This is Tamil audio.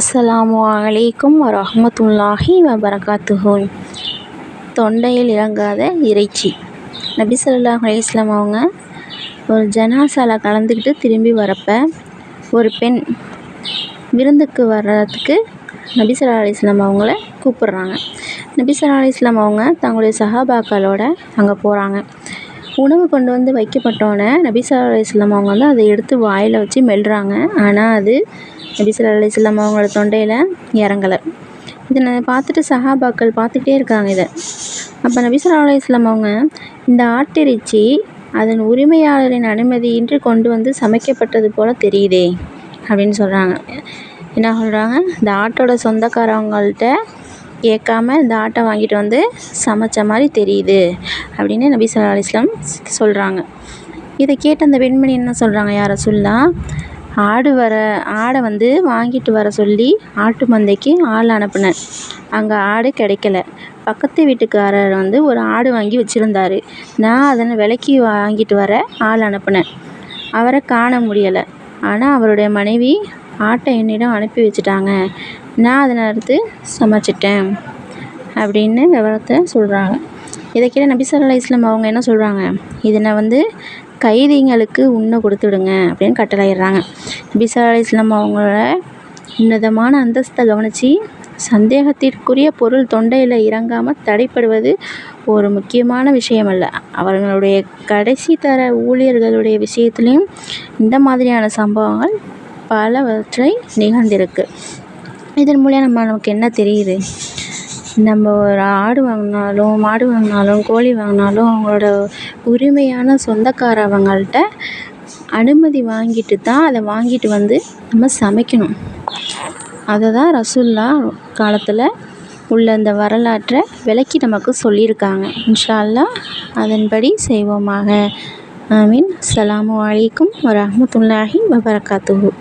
அஸ்ஸலாமு அலைக்கும் வரஹ்மத்துல்லாஹி வபரகாத்துஹு. தொண்டையில் இறங்காத இறைச்சி. நபி ஸல்லல்லாஹு அலைஹி வஸல்லம் அவங்க ஒரு ஜனாசால கலந்துக்கிட்டு திரும்பி வரப்போ ஒரு பெண் விருந்துக்கு வர்றதுக்கு நபி ஸல்லல்லாஹு அலைஹி வஸல்லம் அவங்கள கூப்பிட்றாங்க. நபி ஸல்லல்லாஹு அலைஹி வஸல்லம் அவங்க தங்களுடைய சஹாபாக்களோட அங்கே போகிறாங்க. உணவு கொண்டு வந்து வைக்கப்பட்டோன்னே நபி ஸல்லல்லாஹு அலைஹி வஸல்லம் அவங்க வந்து அதை எடுத்து வாயில் வச்சு மெல்றாங்க. ஆனால் அது நபி ஸல்லல்லாஹு அலைஹி வஸல்லம் அவங்களோட தொண்டையில் இறங்கலை. இதை பார்த்துட்டு சஹாபாக்கள் பார்த்துக்கிட்டே இருக்காங்க இதை. அப்போ நபி ஸல்லல்லாஹு அலைஹி வஸல்லம் அவங்க இந்த ஆட்டிறைச்சி அதன் உரிமையாளரின் அனுமதியின்றி கொண்டு வந்து சமைக்கப்பட்டது போல் தெரியுதே அப்படின்னு சொல்கிறாங்க. என்ன சொல்கிறாங்க, இந்த ஆட்டோட சொந்தக்காரவங்கள்ட்ட கேட்காம இந்த ஆட்டை வாங்கிட்டு வந்து சமைச்ச மாதிரி தெரியுது அப்படின்னு நபி ஸல்லல்லாஹு அலைஹி வஸல்லம் சொல்கிறாங்க. இதை கேட்ட அந்த பெண்மணி என்ன சொல்கிறாங்க, யா ரசூலுல்லாஹ், ஆடை வந்து வாங்கிட்டு வர சொல்லி ஆட்டு மந்தைக்கு ஆள் அனுப்புனேன். அங்கே ஆடு கிடைக்கல. பக்கத்து வீட்டுக்காரர் வந்து ஒரு ஆடு வாங்கி வச்சுருந்தாரு. நான் அதனை விலைக்கு வாங்கிட்டு வர ஆள் அனுப்புனேன். அவரை காண முடியலை. ஆனால் அவருடைய மனைவி ஆட்டை என்னிடம் அனுப்பி வச்சுட்டாங்க. நான் அதனை அறுத்து சமைச்சிட்டேன் அப்படின்னு விவரத்தை சொல்கிறாங்க. இதை கேட்ட நபி ஸல்லல்லாஹு அலைஹி வஸல்லம் அவங்க என்ன சொல்கிறாங்க, இதனை வந்து கைதிங்களுக்கு உண்ண கொடுத்துடுங்க அப்படின்னு கட்டளையிடுறாங்க. நபி ஸல்லல்லாஹு அலைஹி வஸல்லம் அவங்களோட உன்னதமான அந்தஸ்தை கவனித்து சந்தேகத்திற்குரிய பொருள் தொண்டையில் இறங்காமல் தடைப்படுவது ஒரு முக்கியமான விஷயம் அல்ல. அவர்களுடைய கடைசி தர ஊழியர்களுடைய விஷயத்துலேயும் இந்த மாதிரியான சம்பவங்கள் பலவற்றை நிகழ்ந்திருக்கு. இதன் மூலம் நமக்கு என்ன தெரியுது, நம்ம ஒரு ஆடு வாங்கினாலும் மாடு வாங்கினாலும் கோழி வாங்கினாலும் அவங்களோட உரிமையான சொந்தக்காரவங்கள்ட்ட அனுமதி வாங்கிட்டு தான் அதை வாங்கிட்டு வந்து நம்ம சமைக்கணும். அதை தான் ரசூலுல்லாஹ் காலத்தில் உள்ள இந்த வரலாற்றை விளக்கி நமக்கு சொல்லியிருக்காங்க. இன்ஷா அல்லாஹ் அதன்படி செய்வோமாக. ஆமீன். அஸ்ஸலாமு அலைக்கும் வரஹ்மத்துல்லாஹி வபரகாத்துஹு.